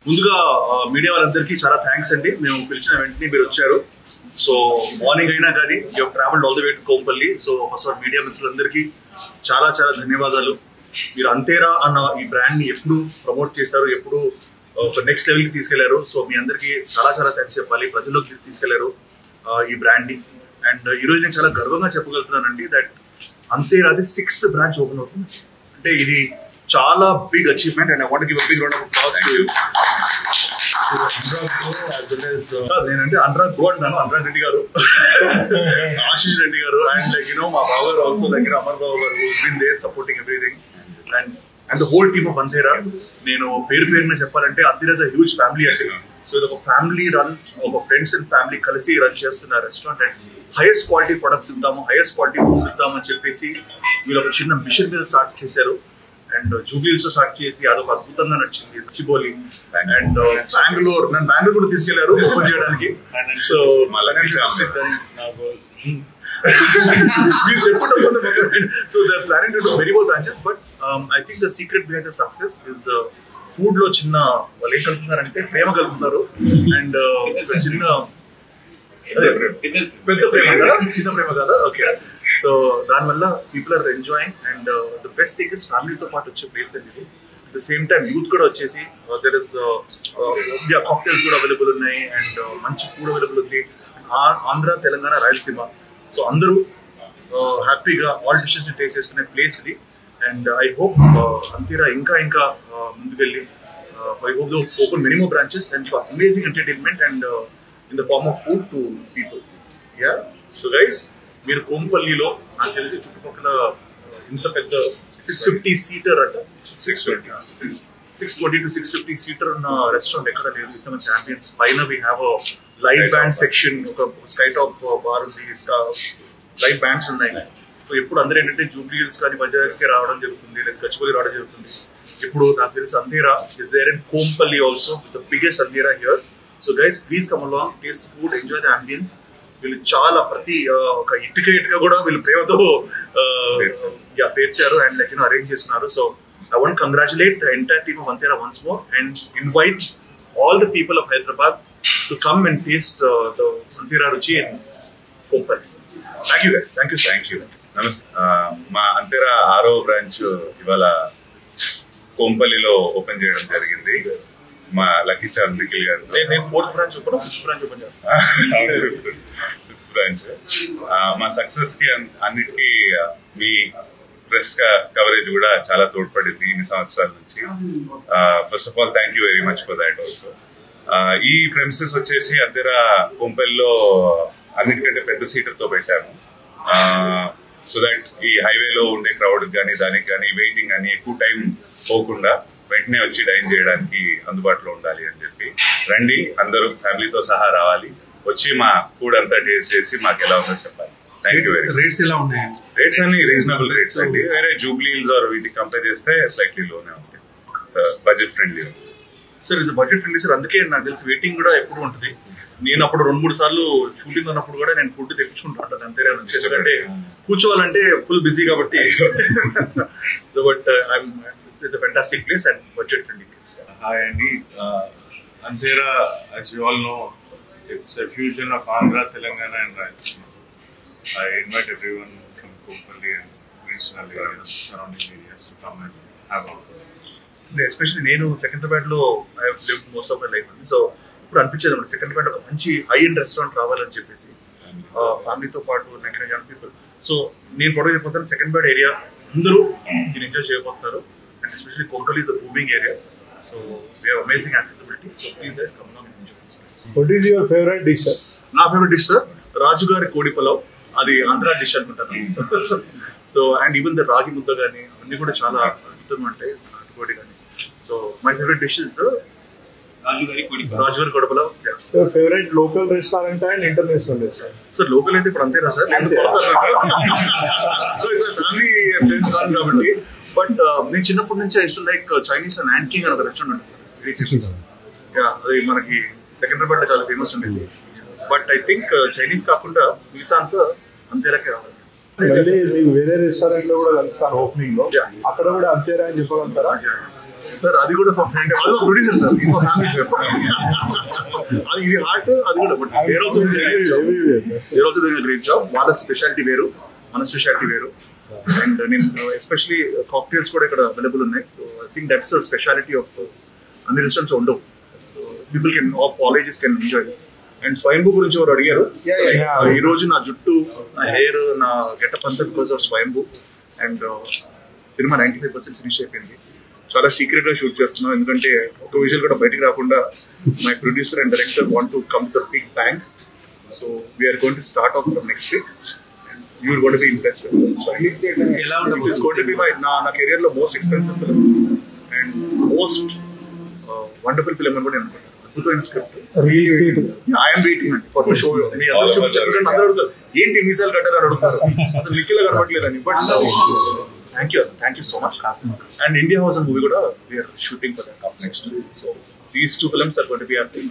ముందుగా మీడియా వాళ్ళందరికీ చాలా థ్యాంక్స్ అండి. మేము పిలిచిన వెంటనే మీరు వచ్చారు. సో మార్నింగ్ అయినా కానీ you travelled all the way to Kompally. So first all media మిత్రులందరికీ చాలా చాలా ధన్యవాదాలు. మీరు అంతేరా అన్న ఈ బ్రాండ్ని ఎప్పుడు ప్రమోట్ చేశారు, ఎప్పుడు ఒక నెక్స్ట్ లెవెల్కి తీసుకెళ్లారు. సో మీ అందరికీ చాలా చాలా థ్యాంక్స్ చెప్పాలి. ప్రజల్లోకి తీసుకెళ్లారు ఈ బ్రాండ్ని. అండ్ ఈరోజు నేను చాలా గర్వంగా చెప్పగలుగుతున్నానండి దట్ అంతేరాది 6th బ్రాంచ్ ఓపెన్ అవుతుంది. అంటే ఇది చాలా big achievement and I want to give a big round of applause to you. నేనంటే అనురాగ్ బ్రో అంటాను, అనురాగ్ రెడ్డి గారు, ఆశీష్ రెడ్డి గారు అండ్ లైక్ మా బావ గారు ఆల్సో లైక్ అమర్ బాబు గారు who's been there supporting everything and the whole team of Antera. నేను పేరున చెప్పాలంటే Antera is a huge family అండి. సో ఇది ఒక ఫ్యామిలీ రన్, ఒక ఫ్రెండ్స్ అండ్ ఫ్యామిలీ కలిసి రన్ చేస్తున్న restaurant and highest quality products ఇద్దాము, హైయెస్ట్ క్వాలిటీ ఫుడ్ ఇద్దామని చెప్పేసి మీరు ఒక చిన్న మిషన్ మీద స్టార్ట్ చేశారు. అండ్ జూబ్లీహిల్స్ లో స్టార్ట్ చేసి అదొక అద్భుతంగా నడిచింది. చిబోలి అండ్ బెంగళూరు, నన్ను బెంగళూరు కూడా తీసుకెళ్లారు ఓపెన్ చేయడానికి. So so they're planning to do very more branches, but I think the secret behind the success is food లో చిన్న వాళ్ళు ఏం కలుపుతున్నారంటే ప్రేమ కలుపుతున్నారు. అండ్ చిన్న పెద్ద ప్రేమ కదా, చిన్న ప్రేమ కదా. ఓకే, సో దానివల్ల people are enjoying and the best thing is ఫ్యామిలీతో పాటు వచ్చే ప్లేస్ అండి ఇది. At the same time youth కూడా వచ్చేసి దెర్ ఇస్ కాక్టైల్స్ కూడా అవైలబుల్ ఉన్నాయి అండ్ మంచి ఫుడ్ అవైలబుల్ ఉంది. ఆంధ్ర, తెలంగాణ, రాయలసీమ, సో అందరూ హ్యాపీగా ఆల్ డిషెస్ ని టేస్ట్ చేసుకునే ప్లేస్ ఇది. అండ్ ఐ హోప్ అంతేరా ఇంకా ముందుకెళ్ళి I hope to open many more branches and amazing entertainment and in the farm of food to people. Yeah, so guys మీరు కోంపల్లిలో నాకు తెలిసి చుట్టుపక్కల ఇంత పెద్ద 650 సీటర్ అంట, 620 to 650 సీటర్ ఉన్న రెస్టారెంట్ ఎక్కడ లేదు. ఇంత మంచి అంబియన్స్ పైన we have live band section, ఒక స్కై టాప్ బార్ ఉంది, లైవ్ బ్యాండ్స్ ఉన్నాయి. సో ఎప్పుడు అందరూ ఏంటంటే జూబ్లీ హిల్స్ కానీ బజాజ్ కి రావడం జరుగుతుంది, లేదా గచ్చిబౌలి రావడం జరుగుతుంది. ఇప్పుడు నాకు తెలిసి అంతేరా is there in Kompally also, the biggest అంతేరా here. So guys please come along, taste food, enjoy the ambience. వీళ్ళు చాలా ప్రతి ఒక ఇటుక గా కూడా వీళ్ళు ప్రేమతో పేర్చారు అండ్ లైక్ అరేంజ్ చేస్తున్నారు. So I want to congratulate the entire team of Antera once more and invite all the people of Hyderabad to come and taste the Antera Ruchi in Koppal. Thank you guys. Thank you. Namaste. Ma Antera 6వ branch ఇవాళ కోంపల్లిలో open చేయడం జరిగింది. మా lucky charm Nikhil గారు. నేను 4th branch open, 5th branch open చేస్తాను. 5th branch. మా success కి అన్నిటికీ మీ ప్రెస్ కవరేజ్ కూడా చాలా తోడ్పడింది ఇన్ని సంవత్సరాల నుంచి. First of all thank you very much for that also. ఈ ప్రెమిసెస్ వచ్చేసి అంతేరా కోంపల్లిలో అన్నిటికంటే పెద్ద సీటర్తో పెట్టాము. సో దట్ ఈ హైవేలో ఉండే క్రౌడ్ కానీ దానికి కానీ వెయిటింగ్ కానీ ఎక్కువ టైం పోకుండా వెంటనే వచ్చి డైన్ చేయడానికి అందుబాటులో ఉండాలి అని చెప్పి. రండి, అందరూ ఫ్యామిలీతో సహా రావాలి, వచ్చి మా ఫుడ్ అంతా టేస్ట్ చేసి మాకు ఎలా ఉందో చెప్పాలి. రేట్స్ ఎలా ఉన్నాయి? రేట్స్ అన్ని రీజనబుల్ రేట్స్ అండి. వేరే జూబ్లీ హిల్స్ ఆర్ వీటికి కంపేర్ చేస్తే స్లైట్లీ లోనే ఉంటాయి. Budget friendly sir. ఇది బడ్జెట్ ఫ్రెండ్లీ సార్. అందుకే నాకు తెలిసి వెయిటింగ్ కూడా ఎప్పుడు ఉంటుంది. నేను అప్పుడు 2-3 సార్లు షూటింగ్ ఉన్నప్పుడు కూడా నేను ఫుడ్ తెప్పించుకుంటాను అంతేరా నుంచి, ఎందుకంటే కూర్చోవాలంటే ఫుల్ బిజీ కాబట్టి. But it's fantastic place and budget friendly place. Hi అండి. అంతేరా as you all know it's a fusion of Andhra, Telangana and Rajasthan. I invite everyone from Koppalli and regional areas, surrounding areas to come and have a food. Especially నేను సెకండ్రాబాద్ లో I have lived most of my life. So ఇప్పుడు అనిపించేది అన్నమాట సెకండ్రాబాద్ ఒక మంచి high end restaurant రావాలని చెప్పేసి ఫ్యామిలీతో పాటు నాకు యంగ్ పీపుల్. సో నేను ప్రొడక్ట్ చేయబోతాను సెకండ్రాబాద్ ఏరియా అందరూ దీన్ని ఎంజాయ్ చేయబోతున్నారు. And especially Kompally is a booming area. So we have amazing accessibility. So please guys come on and enjoy. What is your favorite dish, sir? నా ఫేవరెట్ డిష్ సార్ రాజుగారి కోడి పలావ్. అది Andhra dish అనుకుంటాను. So and even the రాగి ముద్ద కానీ అన్ని కూడా చాలా అద్భుతంగా ఉంటాయి, నాటుకోడి కానీ. So my favourite dish is the రాజుగారి కోడి pulao. Your favorite local restaurant and international restaurant? Sir local అయితే ఇప్పుడు అంతేనా సార్, ఫ్యామిలీ ఫ్రెండ్స్ రాను కాబట్టి. బట్ నేను చిన్నప్పటి నుంచి ఐ టు లైక్ చైనీస్ నాన్కింగ్ అని ఒక రెస్టారెంట్ ఉంటుంది సార్. అది మనకి సెకండ్రాబాద్ లో చాలా ఫేమస్ ఉండేది. బట్ ఐ థింక్ చైనీస్ కాకుండా మిగతా అంతా అంతేలాకే రావాలి. మళ్ళీ మీకు వేరే రెస్టారెంట్ లో కూడా కలుస్తాను ఓపెనింగ్ లో, అక్కడ కూడా అంతేరా అని చెప్పగలుగుతారా? సార్ అది కూడా మా ఫ్రెండ్, అది మా ప్రొడ్యూసర్ సార్, ఇంకో ఫ్యామిలీ సార్. అది ఇది హార్ట్, అది కూడా బట్ వేరే ఆల్సో డూయింగ్ గ్రేట్ జాబ్. వాళ్ళ స్పెషాలిటీ వేరు, మన స్పెషాలిటీ వేరు. అండ్ నేను ఎస్పెషలీ కాక్టైల్స్ కూడా ఇక్కడ అవైలబుల్ ఉన్నాయి. So I think that's the speciality of అన్ని రెస్టారెంట్స్ ఉండవు. So people can of all ages can enjoy this. And స్వయంభూ గురించి ఎవరు అడిగారు, ఈ రోజు నా జుట్టు, నా హెయిర్, నా గెటప్ అంతా because of Swayambhu. And cinema 95% finish అయిపోయింది. చాలా సీక్రెట్ గా షూట్ చేస్తున్నాం, ఎందుకంటే ఒక విజువల్ కూడా బయటకు రాకుండా my producer and director want to come to the big bang. So we are going to start off from next week. You are going to be impressed with it. So it is going to be my na career lo most expensive film and most wonderful film అని కూడా అనుకుంటాను. అద్భుతమైన script. Release date I am waiting for the show. మీ అందరూ చూపించారు, అందరూ అడుగుతారు ఏంటి మీసాలు కట్టారు అని అడుగుతారు, అసలు లిక్కిలో కనపడలేదని. But thank you so much. And India house movie కూడా we are shooting for that next. So these two films are going to be happening.